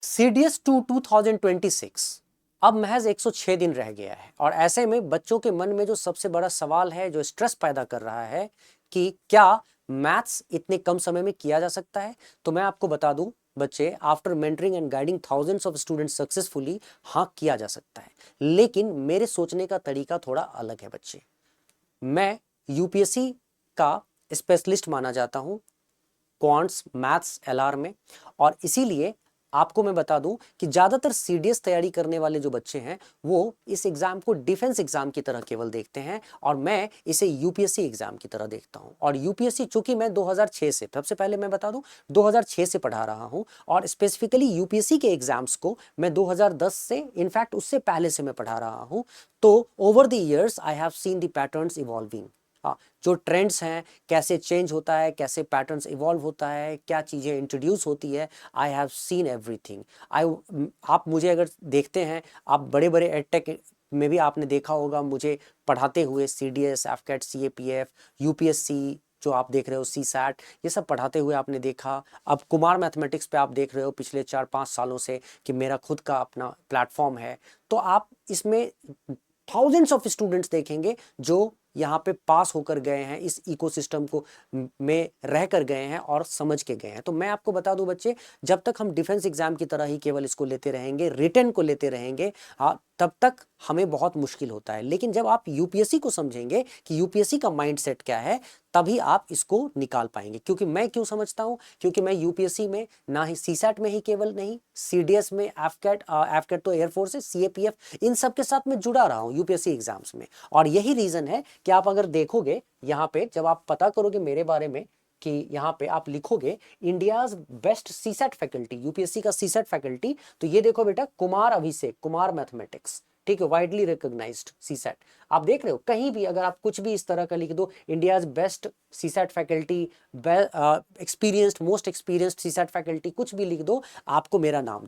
CDS 2 2026 अब महज 106 दिन रह गया है और ऐसे में बच्चों के मन में जो सबसे बड़ा सवाल है, जो स्ट्रेस पैदा कर रहा है कि क्या मैथ्स इतने कम समय में किया जा सकता है। तो मैं आपको बता दूं बच्चे, after mentoring and guiding thousands of students successfully, हाँ किया जा सकता है, लेकिन मेरे सोचने का तरीका थोड़ा अलग है बच्चे। मैं यूपीएससी का स्पेशलिस्ट माना जाता हूं क्वांट्स मैथ्स एलआर में, और इसीलिए आपको मैं बता दूं कि ज्यादातर सीडीएस तैयारी करने वाले जो बच्चे हैं वो इस एग्जाम को डिफेंस एग्जाम की तरह केवल देखते हैं, और मैं इसे यूपीएससी एग्जाम की तरह देखता हूं। और यूपीएससी चूंकि मैं 2006 से, सबसे पहले मैं बता दूं 2006 से पढ़ा रहा हूं, और स्पेसिफिकली यूपीएससी के एग्जाम्स को मैं 2010 से, इनफैक्ट उससे पहले से मैं पढ़ा रहा हूं। तो over the years I have seen the patterns evolving. जो ट्रेंड्स हैं, कैसे चेंज होता है, कैसे पैटर्न्स इवॉल्व होता है, क्या चीज़ें इंट्रोड्यूस होती है, आई हैव सीन एवरीथिंग। आप मुझे अगर देखते हैं, आप बड़े बड़े एडटेक में भी आपने देखा होगा मुझे पढ़ाते हुए, CDS, एफकेट, CAPF, यूपीएससी जो आप देख रहे हो, CSAT, ये सब पढ़ाते हुए आपने देखा। अब कुमार मैथमेटिक्स पे आप देख रहे हो पिछले 4-5 सालों से कि मेरा खुद का अपना प्लेटफॉर्म है। तो आप इसमें थाउजेंड्स ऑफ स्टूडेंट्स देखेंगे जो यहाँ पे पास होकर गए हैं, इस इकोसिस्टम को में रह कर गए हैं और समझ के गए हैं। तो मैं आपको बता दूं बच्चे, जब तक हम डिफेंस एग्जाम की तरह ही केवल इसको लेते रहेंगे, रिटन को लेते रहेंगे, तब तक हमें बहुत मुश्किल होता है। लेकिन जब आप यूपीएससी को समझेंगे कि यूपीएससी का माइंडसेट क्या है, तभी आप इसको निकाल पाएंगे। क्योंकि मैं क्यों समझता हूं, क्योंकि मैं यूपीएससी में ना ही सीसैट में ही केवल नहीं, सीडीएस में, एफकेट तो एयरफोर्स है, सीएपीएफ, इन सब के साथ मैं जुड़ा रहा हूं यूपीएससी एग्जाम्स में। और यही रीजन है कि आप अगर देखोगे यहाँ पे, जब आप पता करोगे मेरे बारे में कि यहाँ पे आप लिखोगे India's best CSAT faculty, UPSC का सीसैट फैकल्टी, तो ये देखो बेटा, कुमार अभिषेक, कुमार मैथमेटिक्स, ठीक है, वाइडली रिकॉग्नाइज्ड सीसैट। आप देख रहे हो कहीं भी अगर आप कुछ भी इस तरह का लिख दो, India's best CSAT faculty, experienced, most experienced CSAT faculty, कुछ भी लिख दो, आपको मेरा नाम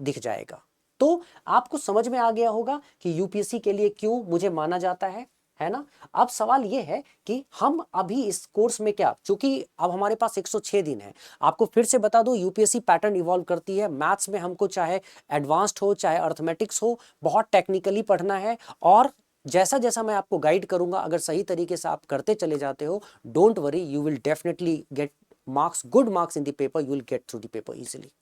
दिख जाएगा। तो आपको समझ में आ गया होगा कि यूपीएससी के लिए क्यों मुझे माना जाता है ना। अब सवाल ये है कि हम अभी इस कोर्स में क्या, चूंकि अब हमारे पास 106 दिन है, आपको फिर से बता दो यूपीएससी पैटर्न इवॉल्व करती है। मैथ्स में हमको चाहे एडवांस्ड हो चाहे अर्थमेटिक्स हो, बहुत टेक्निकली पढ़ना है, और जैसा जैसा मैं आपको गाइड करूंगा, अगर सही तरीके से आप करते चले जाते हो, don't worry, you will definitely get marks, good marks in the paper, you will get through the paper easily.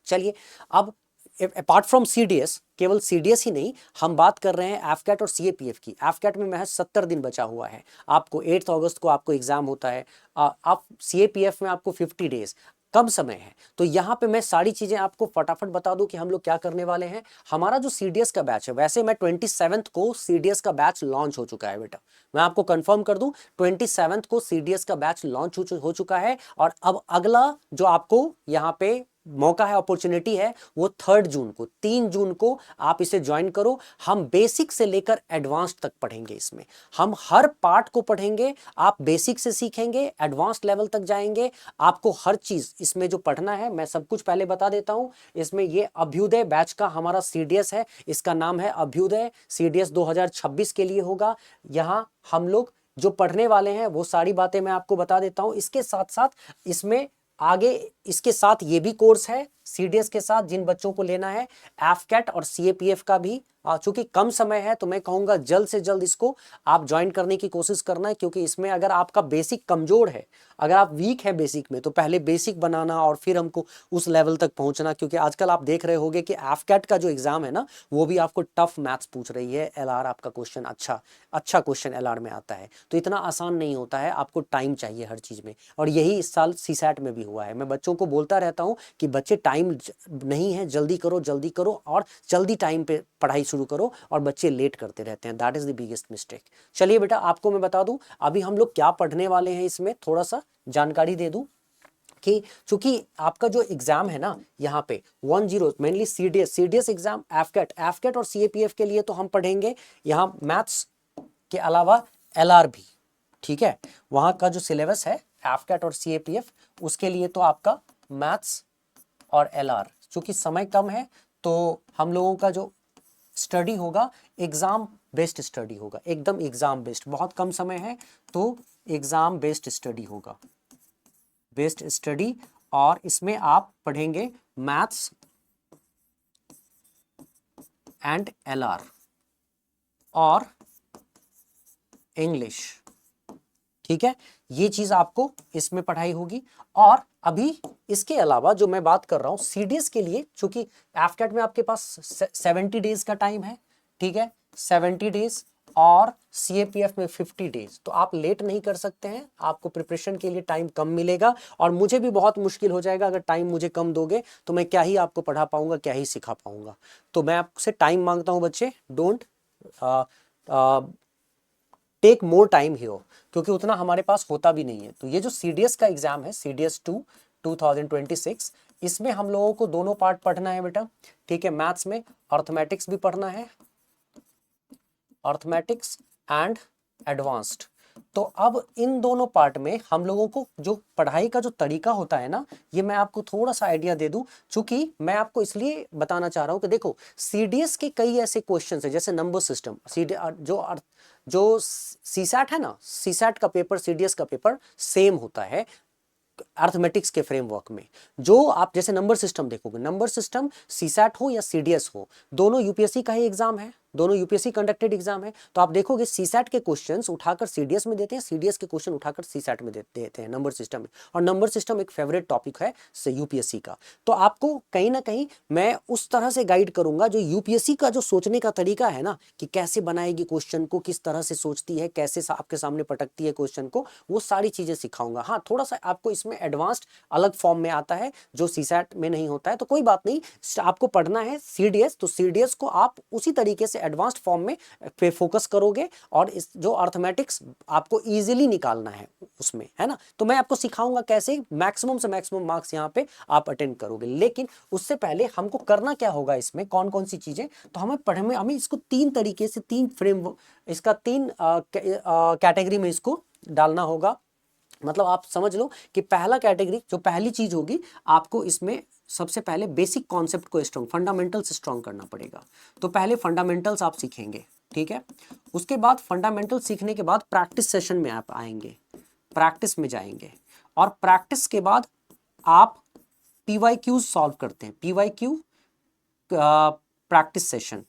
चलिए, अब अपार्ट फ्रॉम सीडीएस, केवल सीडीएस ही नहीं, हम बात कर रहे हैं एफकेट और सीएपीएफ की। एफकेट में महज 70 दिन बचा हुआ है, आपको 8 अगस्त को आपको एग्जाम होता है। आप सीएपीएफ में आपको 50 डेज, कम समय है। तो यहाँ पे मैं सारी चीजें आपको फटाफट बता दूं कि हम लोग क्या करने वाले हैं। हमारा जो सीडीएस का बैच है, वैसे मैं 27 को सीडीएस का बैच लॉन्च हो चुका है बेटा, मैं आपको कंफर्म कर दूं, 27 को सीडीएस का बैच लॉन्च हो चुका है। और अब अगला जो आपको यहाँ पे मौका है, अपॉर्चुनिटी है, वो 3 जून को, 3 जून को आप इसे ज्वाइन करो। हम बेसिक से लेकर एडवांस तक पढ़ेंगे, इसमें हम हर पार्ट को पढ़ेंगे। आप बेसिक से सीखेंगे, एडवांस लेवल तक जाएंगे। आपको हर चीज इसमें जो पढ़ना है, मैं सब कुछ पहले बता देता हूं। इसमें ये अभ्युदय बैच का हमारा सीडीएस है, इसका नाम है अभ्युदय। सीडीएस 2026 के लिए होगा। यहां हम लोग जो पढ़ने वाले हैं वो सारी बातें मैं आपको बता देता हूं। इसके साथ साथ इसमें आगे, इसके साथ ये भी कोर्स है सीडीएस के साथ, जिन बच्चों को लेना है एफकेट और सीएपीएफ का भी। चूंकि कम समय है तो मैं कहूंगा जल्द से जल्द इसको आप ज्वाइन करने की कोशिश करना है, क्योंकि इसमें अगर आपका बेसिक कमजोर है, अगर आप वीक है बेसिक में, तो पहले बेसिक बनाना और फिर हमको उस लेवल तक पहुंचना। क्योंकि आजकल आप देख रहे होंगे कि एफकेट का जो एग्जाम है ना, वो भी आपको टफ मैथ्स पूछ रही है। एलआर आपका क्वेश्चन अच्छा क्वेश्चन एलआर में आता है, तो इतना आसान नहीं होता है, आपको टाइम चाहिए हर चीज में। और यही इस साल सीसैट में भी हुआ है। मैं बच्चों को बोलता रहता हूं कि बच्चे, टाइम नहीं है, जल्दी करो और जल्दी टाइम पे पढ़ाई शुरू करो, और बच्चे लेट करते रहते हैं, that is the biggest mistake. चलिए बेटा, आपको मैं बता दूं अभी हम लोग क्या पढ़ने वाले हैं, इसमें थोड़ा सा जानकारी दे दूं कि चूंकि आपका जो एग्जाम है ना, यहाँ पे 10 मेनली सीडीएस एग्जाम, एफकेट और सीएपीएफ के लिए तो हम पढ़ेंगे यहाँ मैथ्स के अलावा एलआर भी, ठीक है। वहां का जो सिलेबस है एफकेट और सीएपीएफ, उसके लिए तो आपका मैथ्स और एलआर, चूंकि समय कम है तो हम लोगों का जो स्टडी होगा एग्जाम बेस्ड स्टडी होगा, एकदम एग्जाम बेस्ड। बहुत कम समय है तो एग्जाम बेस्ड स्टडी होगा, बेस्ड स्टडी। और इसमें आप पढ़ेंगे मैथ्स एंड LR और इंग्लिश। ठीक है, ये चीज आपको इसमें पढ़ाई होगी। और अभी इसके अलावा जो मैं बात कर रहा हूं CDS के लिए, चूंकि एफकेट में आपके पास 70 डेज का टाइम है, ठीक है, 70 डेज, और CAPF में 50 डेज, तो आप लेट नहीं कर सकते हैं, आपको प्रिपरेशन के लिए टाइम कम मिलेगा, और मुझे भी बहुत मुश्किल हो जाएगा अगर टाइम मुझे कम दोगे, तो मैं क्या ही आपको पढ़ा पाऊंगा, क्या ही सिखा पाऊंगा। तो मैं आपसे टाइम मांगता हूं बच्चे, don't take more time here, क्योंकि उतना हमारे पास होता भी नहीं है। तो ये जो CDS का एग्जाम है, CDS 2 2026, इसमें हम लोगों को दोनों पार्ट पढ़ना है बेटा, ठीक है। मैथ्स में अर्थमेटिक्स भी पढ़ना है, अर्थमेटिक्स एंड एडवांस्ड। तो अब इन दोनों पार्ट में हम लोगों को जो पढ़ाई का जो तरीका होता है ना, ये मैं आपको थोड़ा सा आइडिया दे दूं, चूंकि मैं आपको इसलिए बताना चाह रहा हूं कि देखो CDS के कई ऐसे क्वेश्चंस है, जैसे नंबर सिस्टम, जो CSAT है ना, CSAT का पेपर CDS का पेपर सेम होता है अर्थमेटिक्स के फ्रेमवर्क में। जो आप जैसे नंबर सिस्टम देखोगे, नंबर सिस्टम CSAT हो या CDS हो, दोनों UPSC का ही एग्जाम है, दोनों UPSC कंडक्टेड एग्जाम है। तो आप देखोगे CSAT के क्वेश्चंस उठाकर CDS में देते हैं, CDS के क्वेश्चन उठाकर CSAT में देते हैं नंबर सिस्टम में, और नंबर सिस्टम एक फेवरेट टॉपिक है UPSC का। तो आपको कहीं ना कहीं मैं उस तरह से गाइड करूंगा, जो UPSC का जो सोचने का तरीका है ना, कि कैसे बनाएगी क्वेश्चन को, किस तरह से सोचती है, कैसे आपके सामने पटकती है क्वेश्चन को, वो सारी चीजें सिखाऊंगा। हाँ, थोड़ा सा आपको इसमें एडवांस्ड अलग फॉर्म में आता है, जो CSAT में नहीं होता है, तो कोई बात नहीं, आपको पढ़ना है CDS, तो CDS को आप उसी तरीके से एडवांस्ड फॉर्म में पे फोकस करोगे, और इस जो अर्थमेटिक्स आपको इजीली निकालना है उसमें, है ना। तो मैं आपको सिखाऊंगा कैसे मैक्सिमम से मैक्सिमम मार्क्स यहाँ पे आप अटेंड करोगे। लेकिन उससे पहले हमको करना क्या होगा, इसमें कौन कौन सी चीजें, तो हमें इसको तीन तरीके से, तीन फ्रेम, इसका तीन कैटेगरी में इसको डालना होगा। मतलब आप समझ लो कि पहला कैटेगरी, जो पहली चीज होगी, आपको इसमें सबसे पहले बेसिक कॉन्सेप्ट को स्ट्रॉन्ग, फंडामेंटल्स स्ट्रॉन्ग करना पड़ेगा। तो पहले फंडामेंटल्स आप सीखेंगे, ठीक है। उसके बाद फंडामेंटल सीखने के बाद प्रैक्टिस सेशन में आप आएंगे, प्रैक्टिस में जाएंगे, और प्रैक्टिस के बाद आप PYQs सॉल्व करते हैं, PYQ प्रैक्टिस सेशन,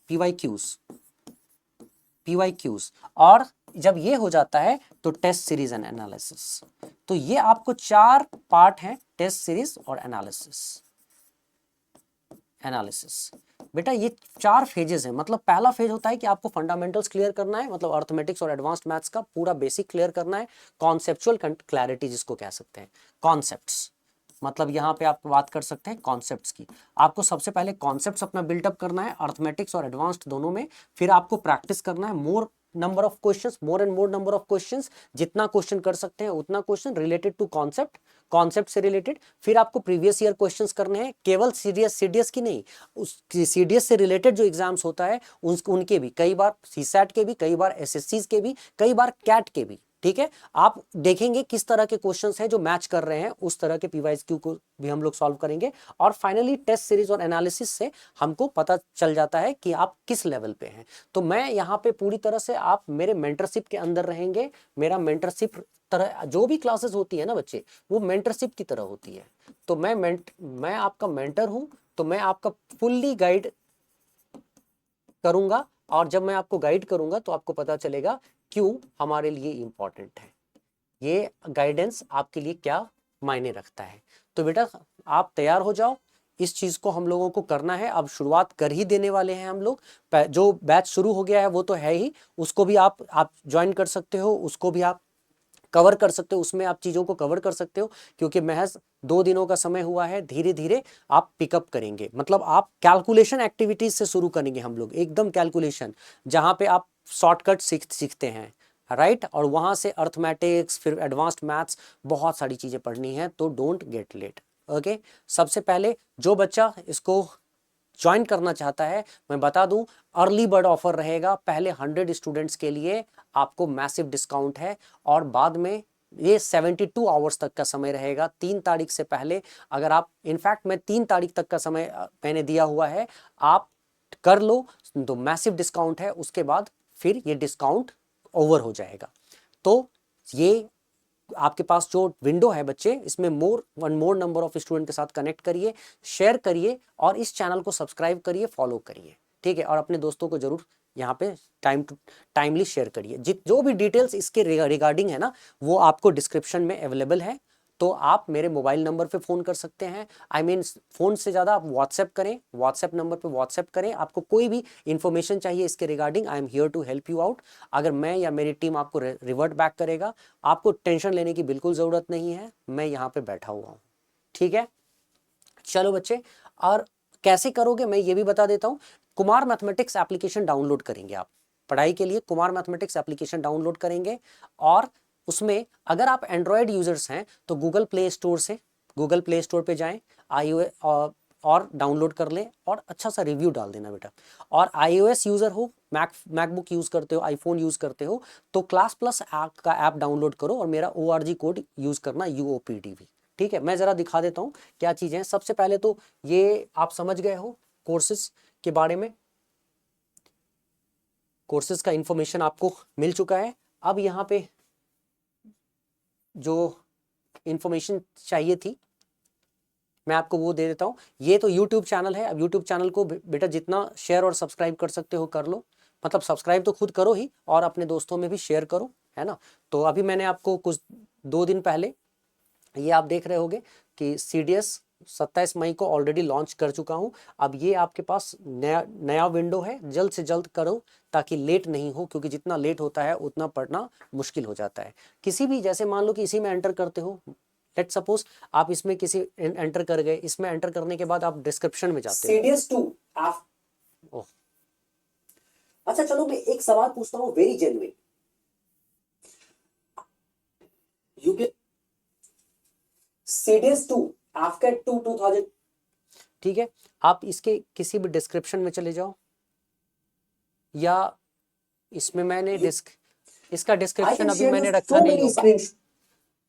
PYQs, और जब ये हो जाता है तो टेस्ट सीरीज एंड एनालिसिस। तो ये आपको 4 पार्ट हैं, टेस्ट सीरीज और एनालिसिस। बेटा ये 4 फेजेस हैं। मतलब पहला फेज होता है कि आपको फंडामेंटल्स क्लियर करना है, मतलब अर्थमेटिक्स और एडवांस्ड मैथ्स का पूरा बेसिक क्लियर करना है, कॉन्सेप्चुअल क्लैरिटी जिसको कह सकते हैं, कॉन्सेप्ट्स, मतलब यहाँ पे आप बात कर सकते हैं कॉन्सेप्ट्स की। आपको सबसे पहले कॉन्सेप्ट्स अपना बिल्डअप करना है अर्थमेटिक्स और एडवांस्ड दोनों में, फिर आपको प्रैक्टिस करना है, more number of questions, more and more number of questions, जितना क्वेश्चन कर सकते हैं उतना question related to concept, concept से रिलेटेड। फिर आपको प्रीवियस ईयर क्वेश्चंस करने हैं, केवल CDS की नहीं, उस CDS से रिलेटेड जो एग्जाम्स होता है उनके भी, कई बार CSAT के भी, कई बार SSCs के भी, कई बार CAT के भी, ठीक है। आप देखेंगे किस तरह के क्वेश्चंस हैं जो मैच कर रहे हैं, उस तरह के PYQ को भी हम लोग सॉल्व करेंगे। और फाइनली टेस्ट सीरीज और एनालिसिस से हमको पता चल जाता है कि आप किस लेवल पे हैं। तो मैं यहाँ पे पूरी तरह से, आप मेरे मेंटरशिप के अंदर रहेंगे। मेरा मेंटरशिप तरह, जो भी क्लासेस होती है ना बच्चे, वो मेंटरशिप की तरह होती है। तो मैं आपका मेंटर हूँ, तो मैं आपका फुल्ली गाइड करूंगा, और जब मैं आपको गाइड करूंगा तो आपको पता चलेगा क्यों हमारे लिए इंपॉर्टेंट है, ये गाइडेंस आपके लिए क्या मायने रखता है। तो बेटा आप तैयार हो जाओ, इस चीज को हम लोगों को करना है। अब शुरुआत कर ही देने वाले हैं हम लोग, जो बैच शुरू हो गया है वो तो है ही, उसको भी आप ज्वाइन कर सकते हो, उसको भी आप कवर कर सकते हो, उसमें आप चीज़ों को कवर कर सकते हो, क्योंकि महज 2 दिनों का समय हुआ है। धीरे धीरे आप पिकअप करेंगे, मतलब आप कैलकुलेशन एक्टिविटीज से शुरू करेंगे हम लोग, एकदम कैलकुलेशन, जहाँ पे आप शॉर्टकट सीखते हैं, राइट। और वहाँ से अर्थमेटिक्स, फिर एडवांस्ड मैथ्स, बहुत सारी चीज़ें पढ़नी है। तो डोंट गेट लेट, ओके। सबसे पहले जो बच्चा इसको ज्वाइन करना चाहता है, मैं बता दूं, अर्ली बर्ड ऑफर रहेगा, पहले 100 स्टूडेंट्स के लिए आपको मैसिव डिस्काउंट है, और बाद में ये 72 आवर्स तक का समय रहेगा, 3 तारीख से पहले। अगर आप, इनफैक्ट मैं 3 तारीख तक का समय मैंने दिया हुआ है, आप कर लो तो मैसिव डिस्काउंट है, उसके बाद फिर ये डिस्काउंट ओवर हो जाएगा। तो ये आपके पास जो विंडो है बच्चे, इसमें one more number of student के साथ कनेक्ट करिए, शेयर करिए, और इस चैनल को सब्सक्राइब करिए, फॉलो करिए। ठीक है, और अपने दोस्तों को जरूर यहाँ पे टाइमली शेयर करिए। जो भी डिटेल्स इसके रिगार्डिंग है ना, वो आपको डिस्क्रिप्शन में अवेलेबल है, तो आप मेरे मोबाइल नंबर पे फ़ोन कर सकते हैं। आई मीन फ़ोन से ज़्यादा आप व्हाट्सएप करें, व्हाट्सएप नंबर पे व्हाट्सएप करें। आपको कोई भी इन्फॉर्मेशन चाहिए इसके regarding, I am here to help you out. अगर मैं या मेरी टीम आपको रिवर्ट बैक करेगा, आपको टेंशन लेने की बिल्कुल ज़रूरत नहीं है, मैं यहाँ पे बैठा हुआ हूँ, ठीक है। चलो बच्चे, और कैसे करोगे मैं ये भी बता देता हूँ। कुमार मैथमेटिक्स एप्लीकेशन डाउनलोड करेंगे आप पढ़ाई के लिए, कुमार मैथमेटिक्स एप्लीकेशन डाउनलोड करेंगे, और उसमें अगर आप एंड्रॉयड यूजर्स हैं तो गूगल प्ले स्टोर पे जाएं, iOS और डाउनलोड कर लें, और अच्छा सा रिव्यू डाल देना बेटा। और iOS यूज़र हो, मैकबुक यूज़ करते हो, आईफोन यूज़ करते हो, तो क्लास प्लस ऐप का ऐप डाउनलोड करो और मेरा ORG कोड यूज़ करना UOPDV, ठीक है। मैं ज़रा दिखा देता हूँ क्या चीज़ें हैं। सबसे पहले तो ये आप समझ गए हो कोर्सेज के बारे में, कोर्सेज का इंफॉर्मेशन आपको मिल चुका है। अब यहाँ पे जो इंफॉर्मेशन चाहिए थी मैं आपको वो दे देता हूँ। ये तो यूट्यूब चैनल है, अब यूट्यूब चैनल को बेटा जितना शेयर और सब्सक्राइब कर सकते हो कर लो, मतलब सब्सक्राइब तो खुद करो ही और अपने दोस्तों में भी शेयर करो, है ना। तो अभी मैंने आपको कुछ 2 दिन पहले ये आप देख रहे होगे कि CDS 27 मई को ऑलरेडी लॉन्च कर चुका हूँ। अब ये आपके पास नया विंडो है, जल्द से जल्द करो ताकि लेट नहीं हो, क्योंकि जितना लेट होता है उतना पढ़ना मुश्किल हो जाता है। किसी भी, जैसे मान लो कि इसी में एंटर करते हो, लेट सपोज आप इसमें किसी एंटर कर गए, इसमें एंटर करने के बाद आप डिस्क्रिप्शन में जाते हो CDS 2 आप ओह, अच्छा चलो मैं एक सवाल पूछता हूँ very genuine. You can CDS 2 after 2000 ठीक है। आप इसके किसी भी डिस्क्रिप्शन में चले जाओ, या इसमें मैंने इसका I डिस्क्रिप्शन can अभी share मैंने you रखा so नहीं many होगा, screenshots.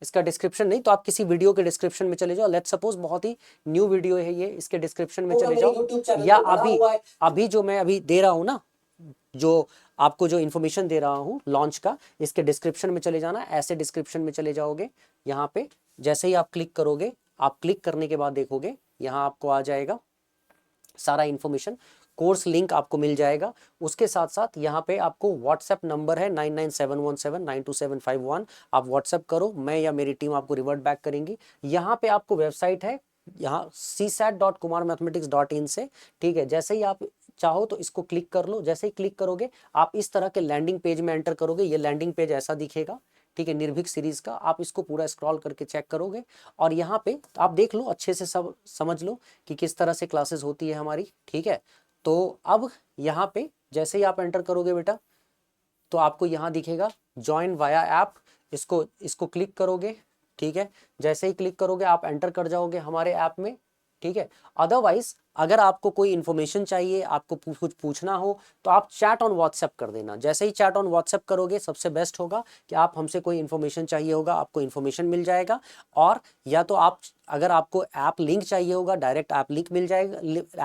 इसका डिस्क्रिप्शन नहीं तो आप किसी वीडियो के डिस्क्रिप्शन में चले जाओ। लेट्स सपोज बहुत ही न्यू वीडियो है ये, इसके डिस्क्रिप्शन में होगा चले मेरे जाओ, YouTube चैनल या पे बना अभी हुआ है। अभी जो मैं अभी दे रहा हूँ ना, जो आपको जो इन्फॉर्मेशन दे रहा हूँ लॉन्च का, इसके डिस्क्रिप्शन में चले जाना। ऐसे डिस्क्रिप्शन में चले जाओगे, यहाँ पे जैसे ही आप क्लिक करोगे, आप क्लिक करने के बाद देखोगे यहाँ आपको आ जाएगा सारा इन्फॉर्मेशन, कोर्स लिंक आपको मिल जाएगा। उसके साथ साथ यहाँ पे आपको व्हाट्सएप नंबर है 9971792751, आप व्हाट्सएप करो, मैं या मेरी टीम आपको रिवर्ट बैक करेंगी। यहाँ पे आपको वेबसाइट है, यहाँ csat.kumarmathematics.in से, ठीक है। जैसे ही आप चाहो तो इसको क्लिक कर लो, जैसे ही क्लिक करोगे आप इस तरह के लैंडिंग पेज में एंटर करोगे। ये लैंडिंग पेज ऐसा दिखेगा, ठीक है, निर्भीक सीरीज का। आप इसको पूरा स्क्रॉल करके चेक करोगे और यहाँ पे आप देख लो, अच्छे से सब समझ लो कि किस तरह से क्लासेस होती है हमारी, ठीक है। तो अब यहाँ पे जैसे ही आप एंटर करोगे बेटा, तो आपको यहाँ दिखेगा ज्वाइन वाया ऐप, इसको क्लिक करोगे, ठीक है। जैसे ही क्लिक करोगे आप एंटर कर जाओगे हमारे ऐप में, ठीक है। अदरवाइज अगर आपको कोई इन्फॉर्मेशन चाहिए, आपको कुछ पूछना हो, तो आप चैट ऑन व्हाट्सएप कर देना। जैसे ही चैट ऑन व्हाट्सएप करोगे सबसे बेस्ट होगा कि आप हमसे कोई इन्फॉर्मेशन चाहिए होगा, आपको इन्फॉर्मेशन मिल जाएगा। और या तो आप, अगर आपको ऐप लिंक चाहिए होगा, डायरेक्ट ऐप लिंक मिल जाएगा,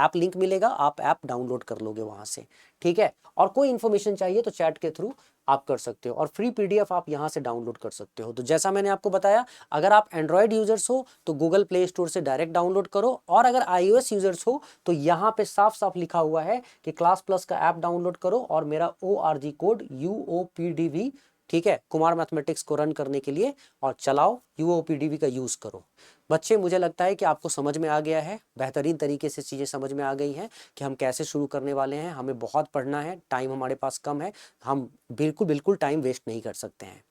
ऐप लिंक मिलेगा, आप ऐप डाउनलोड कर लोगे वहाँ से, ठीक है। और कोई इन्फॉर्मेशन चाहिए तो चैट के थ्रू आप कर सकते हो, और फ्री PDF आप यहाँ से डाउनलोड कर सकते हो। तो जैसा मैंने आपको बताया, अगर आप एंड्रॉयड यूजर्स हो तो गूगल प्ले स्टोर से डायरेक्ट डाउनलोड करो, और अगर iOS यूजर्स हो तो यहाँ पे साफ साफ लिखा हुआ है कि क्लास प्लस का ऐप डाउनलोड करो और मेरा ORG कोड UOPDV, ठीक है, कुमार मैथमेटिक्स को रन करने के लिए, और चलाओ, UOPDV का यूज करो। बच्चे मुझे लगता है कि आपको समझ में आ गया है, बेहतरीन तरीके से चीज़ें समझ में आ गई हैं कि हम कैसे शुरू करने वाले हैं। हमें बहुत पढ़ना है, टाइम हमारे पास कम है, हम बिल्कुल टाइम वेस्ट नहीं कर सकते हैं।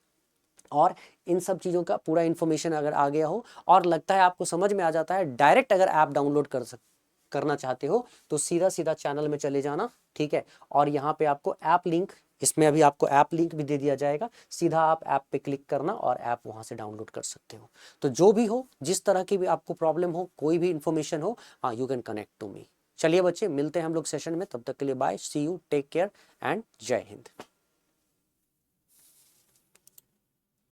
और इन सब चीज़ों का पूरा इन्फॉर्मेशन अगर आ गया हो और लगता है आपको समझ में आ जाता है, डायरेक्ट अगर ऐप डाउनलोड करना चाहते हो तो सीधा सीधा चैनल में चले जाना, ठीक है। और यहाँ पे आपको ऐप लिंक, इसमें अभी आपको ऐप लिंक भी दे दिया जाएगा, सीधा आप ऐप पे क्लिक करना और ऐप वहाँ से डाउनलोड कर सकते हो। तो जो भी हो, जिस तरह की भी आपको प्रॉब्लम हो, कोई भी इन्फॉर्मेशन हो, हाँ, you can connect to me. चलिए बच्चे, मिलते हैं हम लोग सेशन में, तब तक के लिए bye, see you, take care and जय हिंद।